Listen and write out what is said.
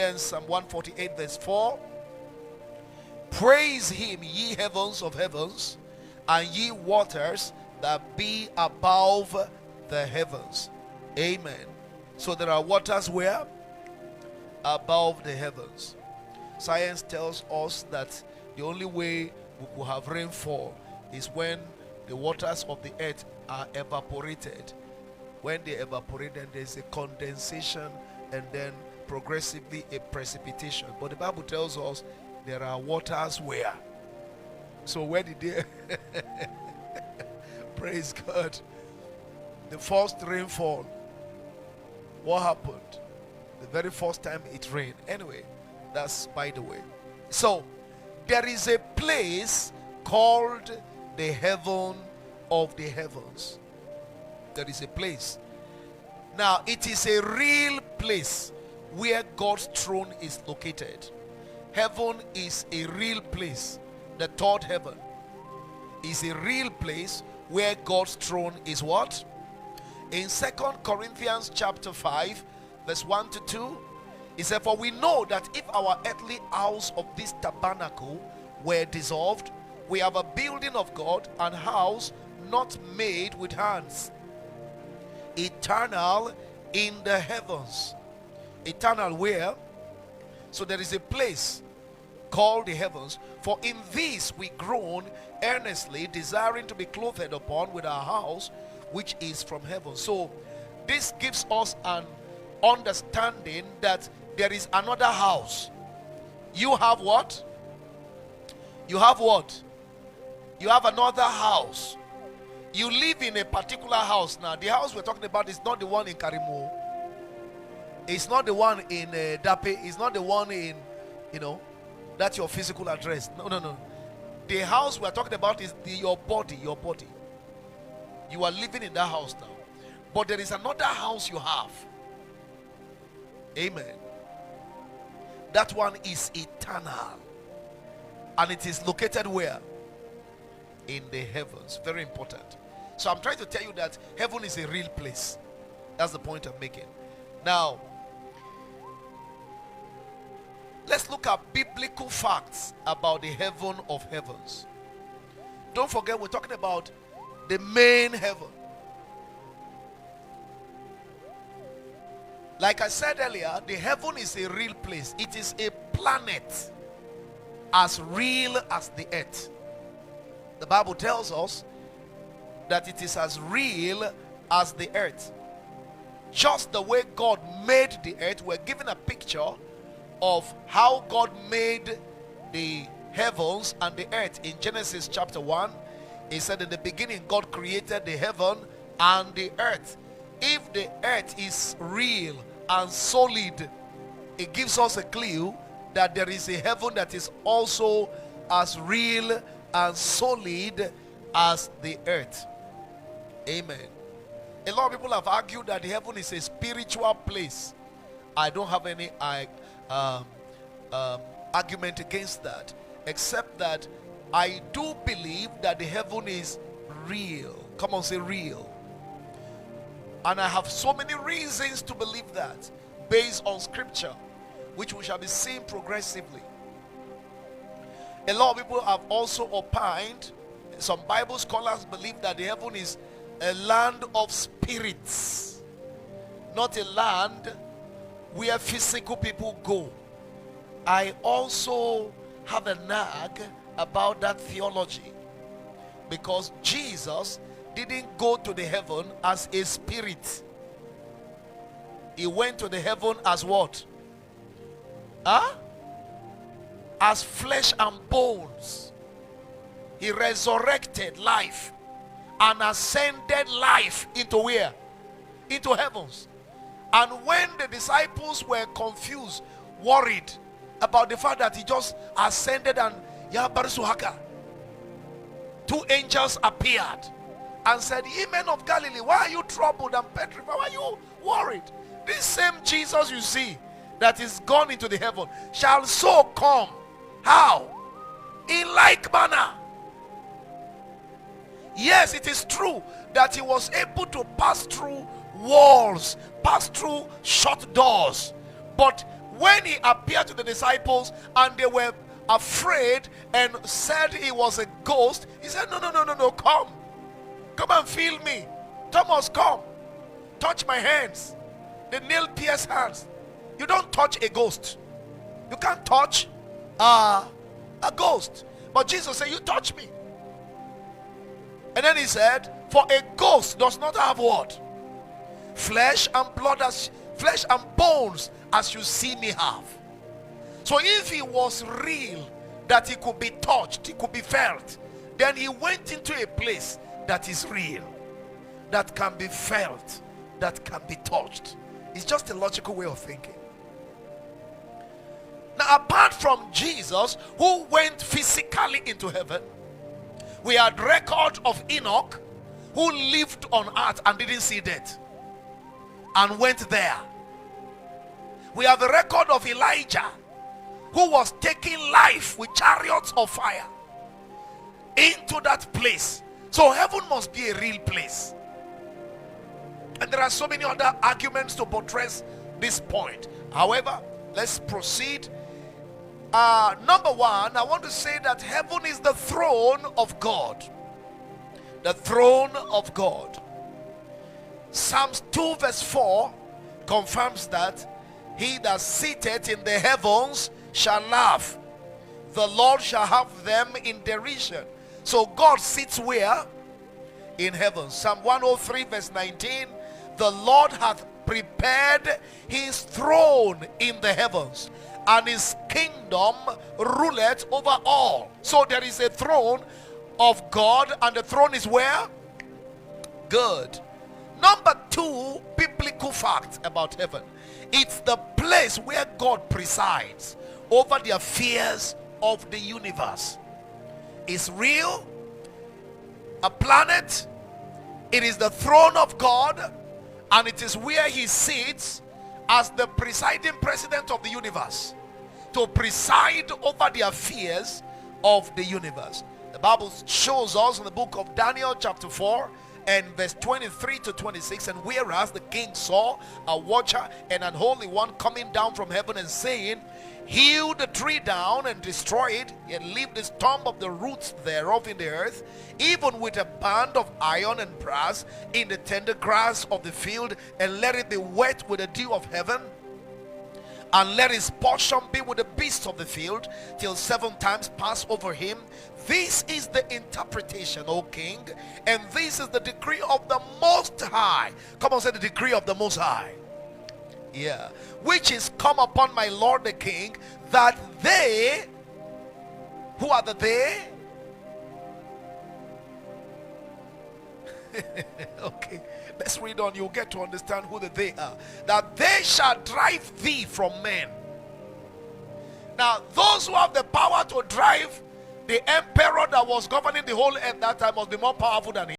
And Psalm 148 verse 4. Praise him, ye heavens of heavens, and ye waters that be above the heavens. Amen. So there are waters where? Above the heavens. Science tells us that the only way we could have rainfall is when the waters of the earth are evaporated. When they evaporate, then there's a condensation and then progressively a precipitation. But the Bible tells us there are waters where? So where did they? Praise God. The first rainfall, what happened? The very first time it rained. Anyway, that's by the way. So there is a place called the heaven of the heavens. There is a place. Now it is a real place where God's throne is located. Heaven is a real place. The third heaven is a real place where God's throne is what? In 2 Corinthians chapter 5 verse 1 to 2, it said, for we know that if our earthly house of this tabernacle were dissolved, we have a building of God, an house not made with hands, eternal in the heavens. Eternal where? So there is a place called the heavens. For in this we groan earnestly, desiring to be clothed upon with our house which is from heaven. So this gives us an understanding that there is another house. You have what? You have what? You have another house. You live in a particular house. Now the house we're talking about is not the one in Karimu. It's not the one in Dape. It's not the one in, that's your physical address. No. The house we're talking about is your body. Your body. You are living in that house now. But there is another house you have. Amen. That one is eternal. And it is located where? In the heavens. Very important. So I'm trying to tell you that heaven is a real place. That's the point I'm making. Now, let's look at biblical facts about the heaven of heavens. Don't forget, we're talking about the main heaven. Like I said earlier, the heaven is a real place. It is a planet as real as the earth. The Bible tells us that it is as real as the earth. Just the way God made the earth, we're given a picture of how God made the heavens and the earth. In Genesis chapter 1, he said, in the beginning God created the heaven and the earth. If the earth is real and solid, it gives us a clue that there is a heaven that is also as real and solid as the earth. Amen. A lot of people have argued that the heaven is a spiritual place. I don't have any argument against that, except that I do believe that the heaven is real. Come on, say real. And I have so many reasons to believe that, based on scripture, which we shall be seeing progressively. A lot of people have also opined, some Bible scholars believe that the heaven is a land of spirits, not a land where physical people go. I also have a nag about that theology, because Jesus didn't go to the heaven as a spirit. He went to the heaven as what? As flesh and bones. He resurrected life and ascended life into where? Into heavens. And when the disciples were confused, worried about the fact that he just ascended and Yabarsuhaka, two angels appeared and said, ye men of Galilee, why are you troubled and petrified? Why are you worried? This same Jesus you see that is gone into the heaven shall so come. How? In like manner. Yes, it is true that he was able to pass through walls, pass through shut doors. But when he appeared to the disciples and they were afraid and said he was a ghost, he said, no, no, no, no, no, come and feel me. Thomas, come, touch my hands, the nail pierced hands. You don't touch a ghost. You can't touch a ghost. But Jesus said, you touch me. And then he said, for a ghost does not have what? Flesh and blood, as flesh and bones, as you see me have. So if he was real, that he could be touched, he could be felt, then he went into a place that is real, that can be felt, that can be touched. It's just a logical way of thinking. Now, apart from Jesus, who went physically into heaven, we had record of Enoch, who lived on earth and didn't see death and went there. We have the record of Elijah, who was taking life with chariots of fire into that place. So heaven must be a real place. And there are so many other arguments to buttress this point. However, let's proceed. Number one, I want to say that heaven is the throne of God. The throne of God. Psalms 2 verse 4 confirms that he that sitteth in the heavens shall laugh. The Lord shall have them in derision. So God sits where? In heaven. Psalm 103 verse 19. The Lord hath prepared his throne in the heavens, and his kingdom ruleth over all. So there is a throne of God, and the throne is where? Good. Number two, biblical fact about heaven. It's the place where God presides over the affairs of the universe. It's real, a planet. It is the throne of God, and it is where he sits as the presiding president of the universe, to preside over the affairs of the universe. The Bible shows us in the book of Daniel chapter 4 and verse 23 to 26, and whereas the king saw a watcher and an holy one coming down from heaven and saying, hew the tree down and destroy it, and leave the stump of the roots thereof in the earth, even with a band of iron and brass in the tender grass of the field, and let it be wet with the dew of heaven, and let his portion be with the beasts of the field, till 7 times pass over him. This is the interpretation, O king, and this is the decree of the Most High. Come on, say the decree of the Most High. Yeah, which is come upon my lord the king, that they, who are the they? Okay, let's read on. You'll get to understand who the they are. That they shall drive thee from men. Now, those who have the power to drive the emperor that was governing the whole earth that time must be more powerful than him.